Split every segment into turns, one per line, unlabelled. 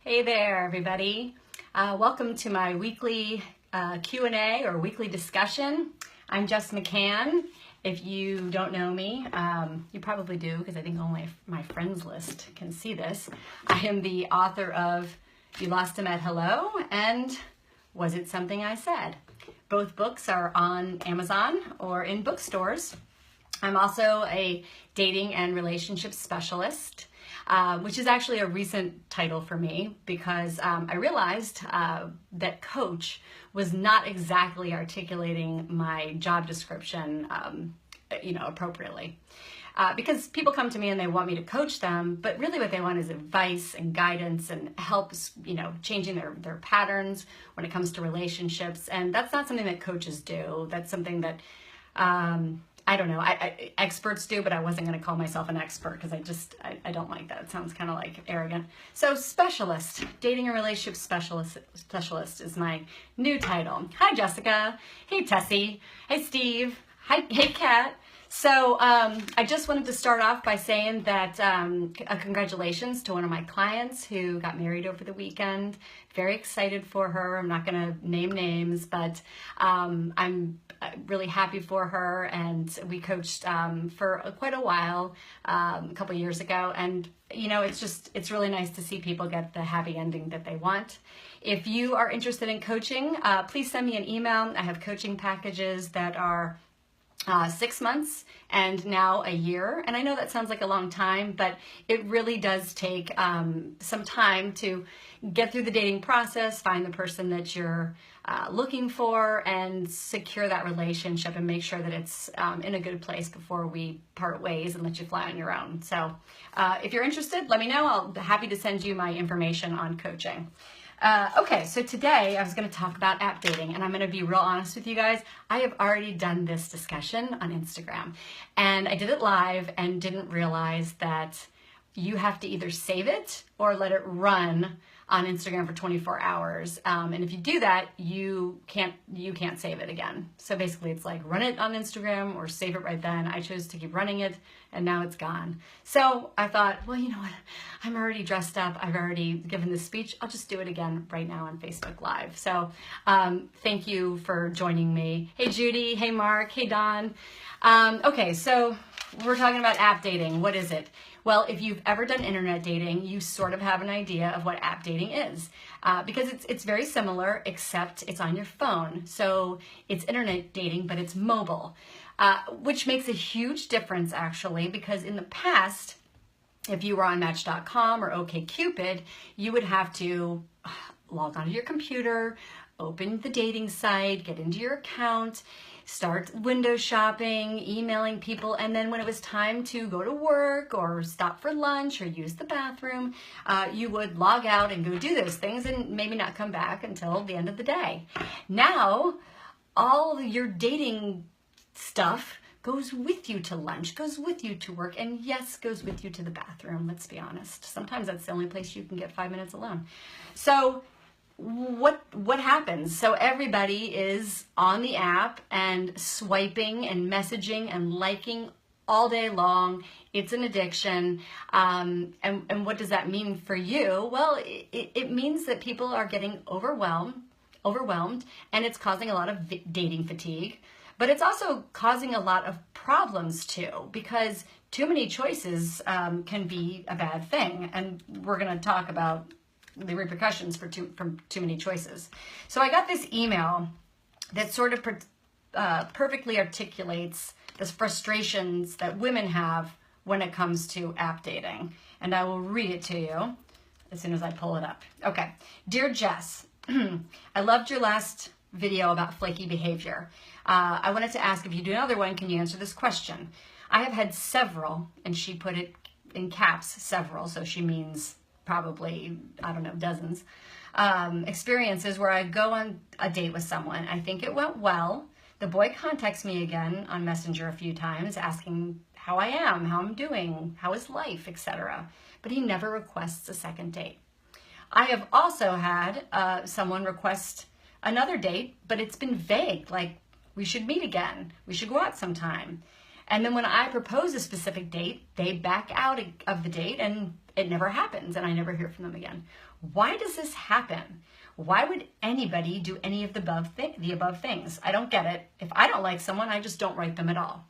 Hey there, everybody. Welcome to my weekly Q&A or weekly discussion. I'm Jess McCann. If you don't know me, you probably do because I think only my friends list can see this. I am the author of You Lost Him at Hello and Was It Something I Said? Both books are on Amazon or in bookstores. I'm also a dating and relationship specialist, which is actually a recent title for me because I realized that coach was not exactly articulating my job description, appropriately. Because people come to me and they want me to coach them, but really what they want is advice and guidance and helps, changing their patterns when it comes to relationships. And that's not something that coaches do. That's something that, I don't know, experts do, but I wasn't going to call myself an expert because I don't like that. It sounds kind of like arrogant. So specialist, dating and relationship specialist is my new title. Hi, Jessica. Hey, Tessie. Hey, Steve. Hi, hey, Kat. So I just wanted to start off by saying that congratulations to one of my clients who got married over the weekend. Very excited for her. I'm not going to name names, but I'm really happy for her. And we coached for quite a while, a couple of years ago. And, it's really nice to see people get the happy ending that they want. If you are interested in coaching, please send me an email. I have coaching packages that are 6 months and now a year. And I know that sounds like a long time, but it really does take some time to get through the dating process, find the person that you're looking for, and secure that relationship and make sure that it's in a good place before we part ways and let you fly on your own. So if you're interested, let me know. I'll be happy to send you my information on coaching. Okay, so today I was going to talk about app dating, and I'm going to be real honest with you guys. I have already done this discussion on Instagram, and I did it live and didn't realize that you have to either save it or let it run on Instagram for 24 hours. And if you do that, you can't save it again. So basically it's like run it on Instagram or save it right then. I chose to keep running it and now it's gone. So I thought, well, you know what? I'm already dressed up. I've already given this speech. I'll just do it again right now on Facebook Live. So thank you for joining me. Hey, Judy. Hey, Mark. Hey, Don. Okay, so we're talking about app dating. What is it? Well, if you've ever done internet dating, you sort of have an idea of what app dating is because it's very similar, except it's on your phone. So it's internet dating, but it's mobile, which makes a huge difference actually, because in the past, if you were on Match.com or OkCupid, you would have to log onto your computer, open the dating site, get into your account, start window shopping, emailing people, and then when it was time to go to work or stop for lunch or use the bathroom, you would log out and go do those things and maybe not come back until the end of the day. Now, all your dating stuff goes with you to lunch, goes with you to work, and yes, goes with you to the bathroom, let's be honest. Sometimes that's the only place you can get 5 minutes alone. So what happens? So everybody is on the app and swiping and messaging and liking all day long. It's an addiction. And what does that mean for you? Well, it means that people are getting overwhelmed, and it's causing a lot of dating fatigue. But it's also causing a lot of problems too, because too many choices can be a bad thing. And we're going to talk about the repercussions from too many choices. So I got this email that sort of perfectly articulates the frustrations that women have when it comes to app dating. And I will read it to you as soon as I pull it up. Okay. Dear Jess, I loved your last video about flaky behavior. I wanted to ask, if you do another one, can you answer this question? I have had several, and she put it in caps, several, so she means probably, I don't know, dozens, experiences where I go on a date with someone. I think it went well. The boy contacts me again on Messenger a few times, asking how I am, how I'm doing, how is life, etc. But he never requests a second date. I have also had someone request another date, but it's been vague, like we should meet again, we should go out sometime. And then when I propose a specific date, they back out of the date and it never happens and I never hear from them again. Why does this happen? Why would anybody do any of the above things? I don't get it. If I don't like someone, I just don't write them at all.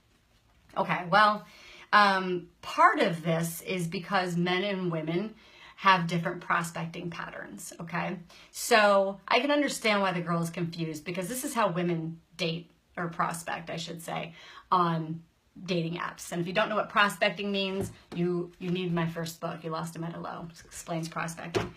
Okay, well, part of this is because men and women have different prospecting patterns, okay? So I can understand why the girl is confused, because this is how women date, or prospect, I should say, on dating apps. And if you don't know what prospecting means, you need my first book, You Lost Him at Hello. It explains prospecting.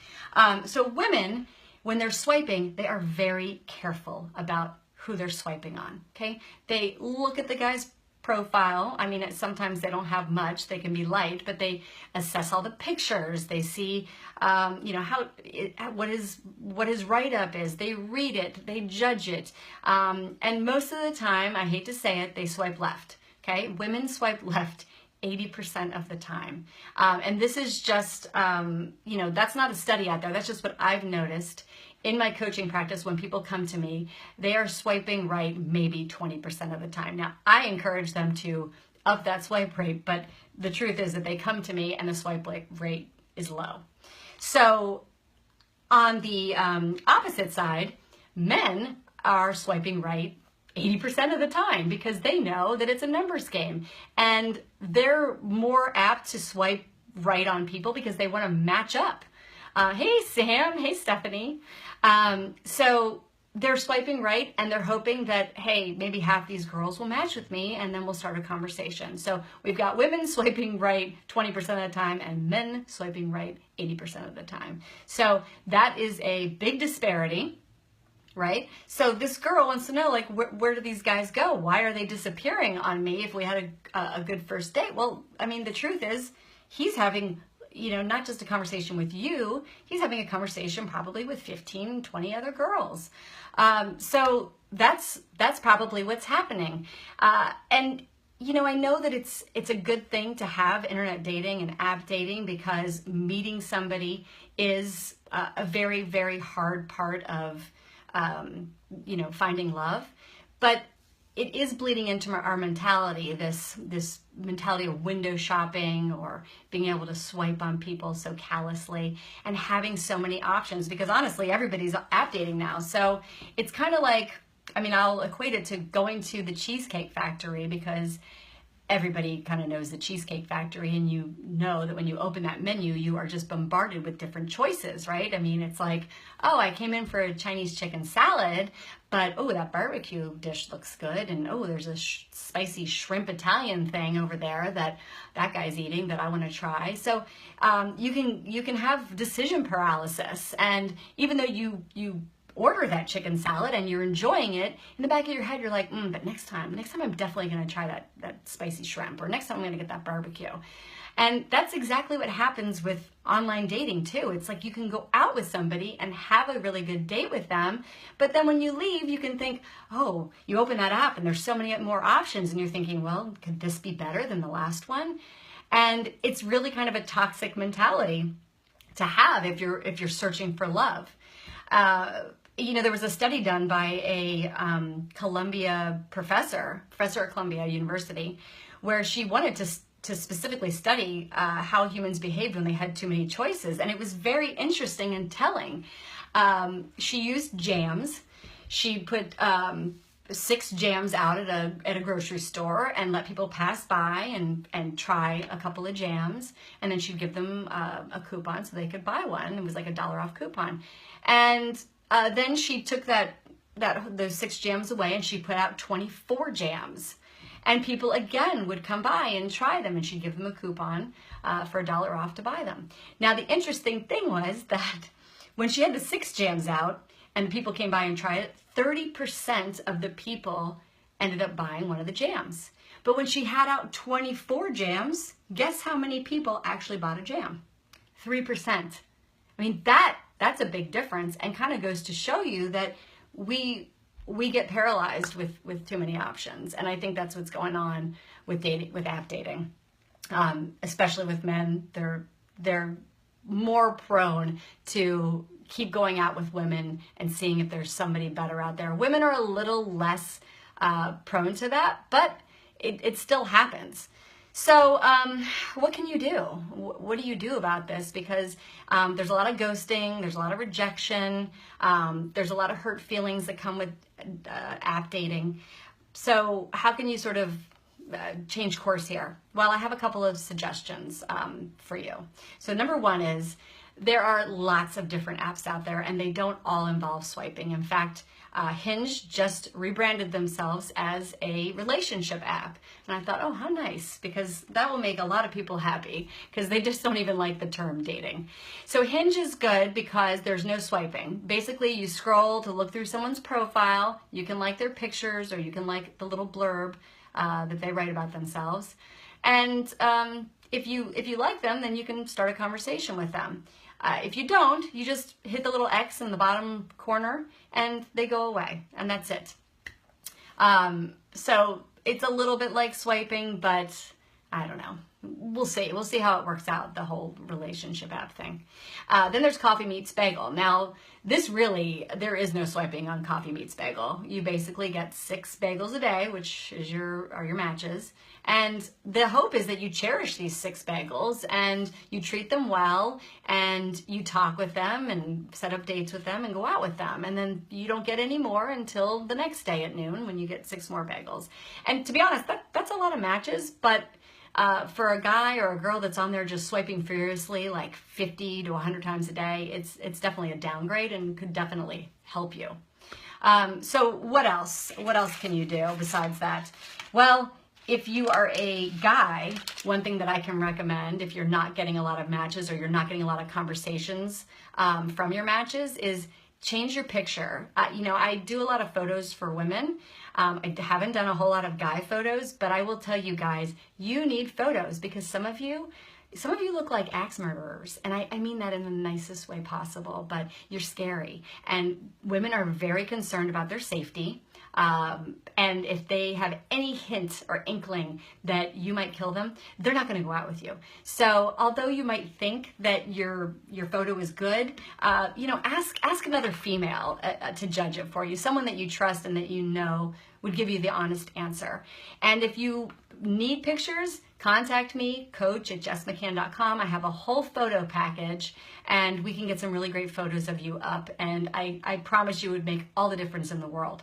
So women, when they're swiping, they are very careful about who they're swiping on, okay? They look at the guy's profile. I mean, sometimes they don't have much, they can be light, but they assess all the pictures. They see, what his write-up is. They read it, they judge it. And most of the time, I hate to say it, they swipe left, okay? Women swipe left 80% of the time. And this is just, that's not a study out there. That's just what I've noticed. In my coaching practice, when people come to me, they are swiping right maybe 20% of the time. Now, I encourage them to up that swipe rate, but the truth is that they come to me and the swipe rate is low. So on the opposite side, men are swiping right 80% of the time because they know that it's a numbers game. And they're more apt to swipe right on people because they want to match up. Hey, Sam. Hey, Stephanie. So they're swiping right and they're hoping that, hey, maybe half these girls will match with me and then we'll start a conversation. So we've got women swiping right 20% of the time and men swiping right 80% of the time. So that is a big disparity, right? So this girl wants to know, like, where do these guys go? Why are they disappearing on me if we had a good first date? Well, I mean, the truth is he's having not just a conversation with you, he's having a conversation probably with 15, 20 other girls. So that's probably what's happening. And I know that it's a good thing to have internet dating and app dating because meeting somebody is a very, very hard part of, finding love. But it is bleeding into our mentality, this mentality of window shopping or being able to swipe on people so callously and having so many options, because honestly, everybody's app dating now. So it's kind of like, I'll equate it to going to the Cheesecake Factory, because everybody kind of knows the Cheesecake Factory, and you know that when you open that menu, you are just bombarded with different choices, right? It's like, oh, I came in for a Chinese chicken salad, but oh, that barbecue dish looks good, and oh, there's a spicy shrimp Italian thing over there that guy's eating that I want to try. So you can have decision paralysis, and even though you order that chicken salad and you're enjoying it, in the back of your head you're like, but next time I'm definitely going to try that spicy shrimp, or next time I'm going to get that barbecue. And that's exactly what happens with online dating too. It's like you can go out with somebody and have a really good date with them, but then when you leave, you can think, oh, you open that app and there's so many more options, and you're thinking, well, could this be better than the last one? And it's really kind of a toxic mentality to have if you're searching for love. There was a study done by a Columbia professor at Columbia University, where she wanted to specifically study how humans behaved when they had too many choices. And it was very interesting and telling. She used jams. She put 6 jams out at a grocery store and let people pass by and try a couple of jams. And then she'd give them a coupon so they could buy one. It was like $1 off coupon. And then she took those 6 jams away and she put out 24 jams. And people, again, would come by and try them, and she'd give them a coupon for $1 off to buy them. Now, the interesting thing was that when she had the 6 jams out and people came by and tried it, 30% of the people ended up buying one of the jams. But when she had out 24 jams, guess how many people actually bought a jam? 3%. That's a big difference, and kind of goes to show you that we get paralyzed with too many options. And I think that's what's going on with app dating, especially with men. They're more prone to keep going out with women and seeing if there's somebody better out there. Women are a little less prone to that, but it still happens. So what can you do? What do you do about this? Because there's a lot of ghosting, there's a lot of rejection, there's a lot of hurt feelings that come with app dating. So how can you sort of change course here? Well, I have a couple of suggestions for you. So number one is there are lots of different apps out there and they don't all involve swiping. In fact, Hinge just rebranded themselves as a relationship app. And I thought, oh, how nice, because that will make a lot of people happy because they just don't even like the term dating. So Hinge is good because there's no swiping. Basically, you scroll to look through someone's profile. You can like their pictures or you can like the little blurb that they write about themselves. And if you like them, then you can start a conversation with them. If you don't, you just hit the little X in the bottom corner and they go away, and that's it. So it's a little bit like swiping, but I don't know. We'll see. We'll see how it works out, the whole relationship app thing. Then there's Coffee Meets Bagel. Now, there is no swiping on Coffee Meets Bagel. You basically get 6 bagels a day, which is are your matches. And the hope is that you cherish these 6 bagels and you treat them well and you talk with them and set up dates with them and go out with them. And then you don't get any more until the next day at noon when you get 6 more bagels. And to be honest, that's a lot of matches, but for a guy or a girl that's on there just swiping furiously like 50 to 100 times a day, it's definitely a downgrade and could definitely help you. So what else? What else can you do besides that? Well, if you are a guy, one thing that I can recommend if you're not getting a lot of matches or you're not getting a lot of conversations from your matches is change your picture. I do a lot of photos for women. I haven't done a whole lot of guy photos, but I will tell you guys, you need photos because some of you look like axe murderers. And I mean that in the nicest way possible, but you're scary. And women are very concerned about their safety. And if they have any hint or inkling that you might kill them, they're not going to go out with you. So although you might think that your photo is good, ask another female to judge it for you, someone that you trust and that you know would give you the honest answer. And if you need pictures, contact me, coach@jessmccann.com. I have a whole photo package and we can get some really great photos of you up. And I promise you it would make all the difference in the world.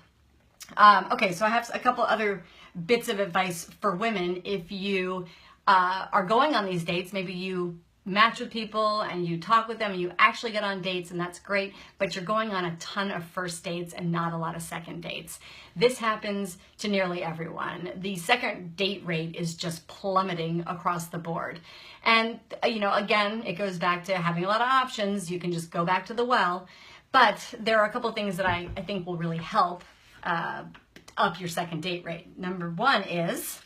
Okay, so I have a couple other bits of advice for women. If you are going on these dates, maybe you match with people and you talk with them and you actually get on dates and that's great, but you're going on a ton of first dates and not a lot of second dates. This happens to nearly everyone. The second date rate is just plummeting across the board. And, again, it goes back to having a lot of options. You can just go back to the well. But there are a couple things that I think will really help up your second date rate. Number one is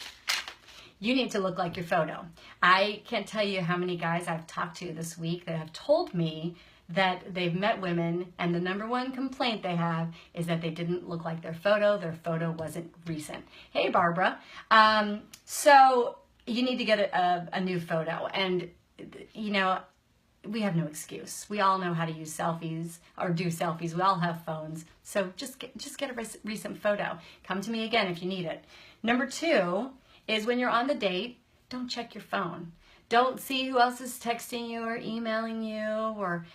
you need to look like your photo. I can't tell you how many guys I've talked to this week that have told me that they've met women and the number one complaint they have is that they didn't look like their photo wasn't recent. Hey, Barbara. So you need to get a new photo and, we have no excuse. We all know how to use selfies or do selfies. We all have phones. So just get a recent photo. Come to me again if you need it. Number 2 is when you're on the date, don't check your phone. Don't see who else is texting you or emailing you or,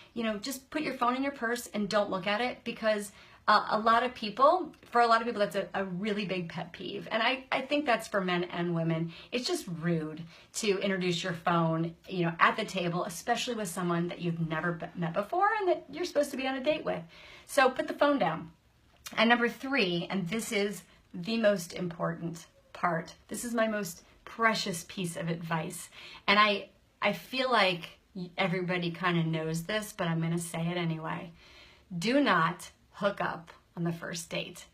just put your phone in your purse and don't look at it because for a lot of people, that's a really big pet peeve. And I think that's for men and women. It's just rude to introduce your phone, at the table, especially with someone that you've never met before and that you're supposed to be on a date with. So put the phone down. And number 3, and this is the most important part. This is my most precious piece of advice. And I feel like everybody kind of knows this, but I'm going to say it anyway. Do not hook up on the first date.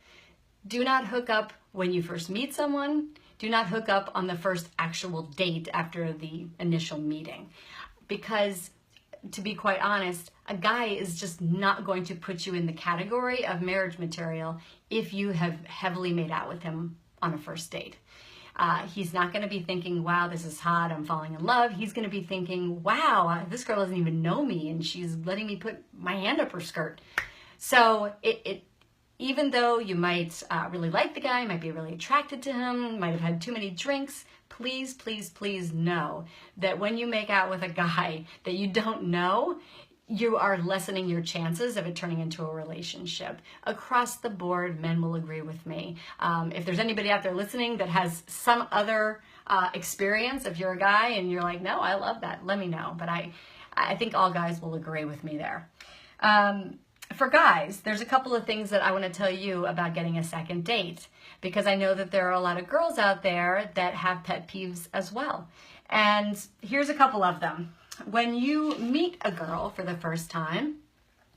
Do not hook up when you first meet someone. Do not hook up on the first actual date after the initial meeting. Because to be quite honest, a guy is just not going to put you in the category of marriage material if you have heavily made out with him on a first date. He's not going to be thinking, wow, this is hot, I'm falling in love. He's going to be thinking, wow, this girl doesn't even know me and she's letting me put my hand up her skirt. So even though you might really like the guy, might be really attracted to him, might have had too many drinks, please, please, please know that when you make out with a guy that you don't know, you are lessening your chances of it turning into a relationship. Across the board, men will agree with me. If there's anybody out there listening that has some other experience, if you're a guy and you're like, no, I love that, let me know. But I think all guys will agree with me there. For guys, there's a couple of things that I want to tell you about getting a second date, because I know that there are a lot of girls out there that have pet peeves as well. And here's a couple of them. When you meet a girl for the first time,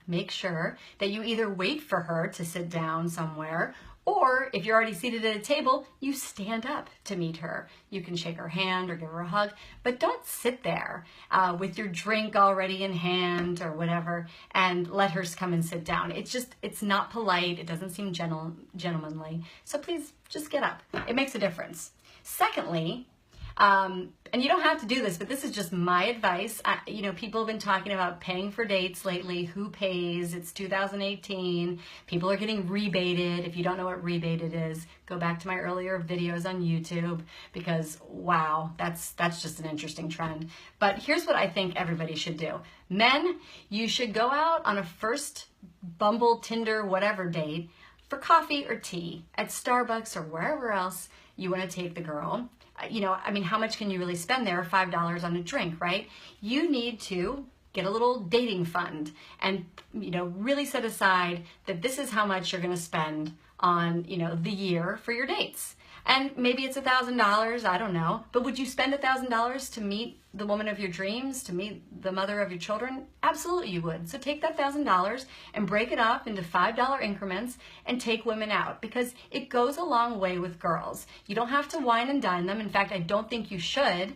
make sure that you either wait for her to sit down somewhere, or if you're already seated at a table, you stand up to meet her. You can shake her hand or give her a hug, but don't sit there with your drink already in hand or whatever and let her come and sit down. It's not polite. It doesn't seem gentlemanly. So please just get up. It makes a difference. Secondly, and you don't have to do this, but this is just my advice. People have been talking about paying for dates lately. Who pays? It's 2018. People are getting rebated. If you don't know what rebated is, go back to my earlier videos on YouTube, because wow, that's just an interesting trend. But here's what I think everybody should do. Men, you should go out on a first Bumble, Tinder, whatever date for coffee or tea at Starbucks or wherever else you want to take the girl. How much can you really spend there? $5 on a drink, right? You need to get a little dating fund and, really set aside that this is how much you're going to spend on, the year for your dates. And maybe it's $1,000, I don't know. But would you spend $1,000 to meet the woman of your dreams, to meet the mother of your children? Absolutely you would. So take that $1,000 and break it up into $5 increments and take women out, because it goes a long way with girls. You don't have to wine and dine them. In fact, I don't think you should.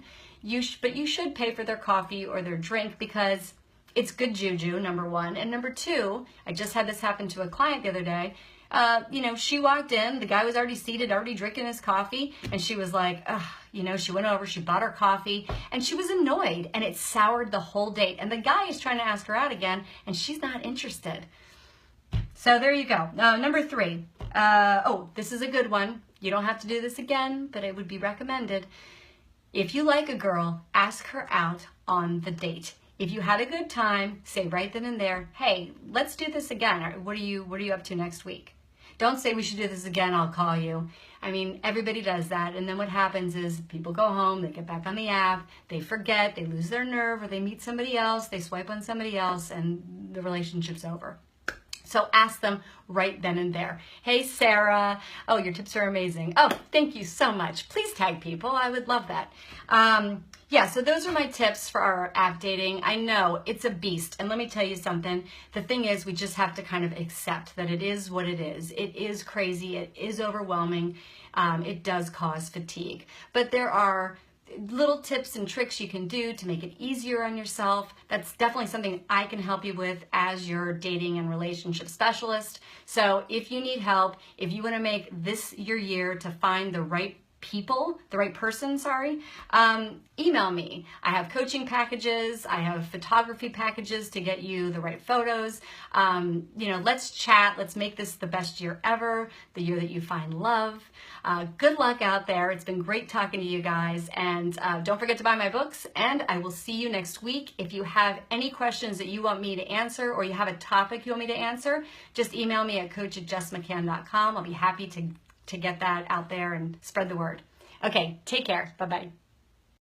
But you should pay for their coffee or their drink, because it's good juju, number one. And number two, I just had this happen to a client the other day. She walked in, the guy was already seated, already drinking his coffee, and she was like, she went over, she bought her coffee, and she was annoyed, and it soured the whole date. And the guy is trying to ask her out again, and she's not interested. So there you go. Number three. This is a good one. You don't have to do this again, but it would be recommended. If you like a girl, ask her out on the date. If you had a good time, say right then and there, hey, let's do this again. Or what are you up to next week? Don't say we should do this again, I'll call you. Everybody does that. And then what happens is people go home, they get back on the app, they forget, they lose their nerve, or they meet somebody else, they swipe on somebody else, and the relationship's over. So ask them right then and there. Hey, Sarah. Oh, your tips are amazing. Oh, thank you so much. Please tag people. I would love that. So those are my tips for our app dating. I know it's a beast. And let me tell you something. The thing is, we just have to kind of accept that it is what it is. It is crazy. It is overwhelming. It does cause fatigue. But there are little tips and tricks you can do to make it easier on yourself. That's definitely something I can help you with as your dating and relationship specialist. So if you need help, if you want to make this your year to find the right person, email me. I have coaching packages. I have photography packages to get you the right photos. Let's chat. Let's make this the best year ever, the year that you find love. Good luck out there. It's been great talking to you guys. And don't forget to buy my books. And I will see you next week. If you have any questions that you want me to answer, or you have a topic you want me to answer, just email me at coach@justmccann.com. I'll be happy to get that out there and spread the word. Okay, take care. Bye-bye.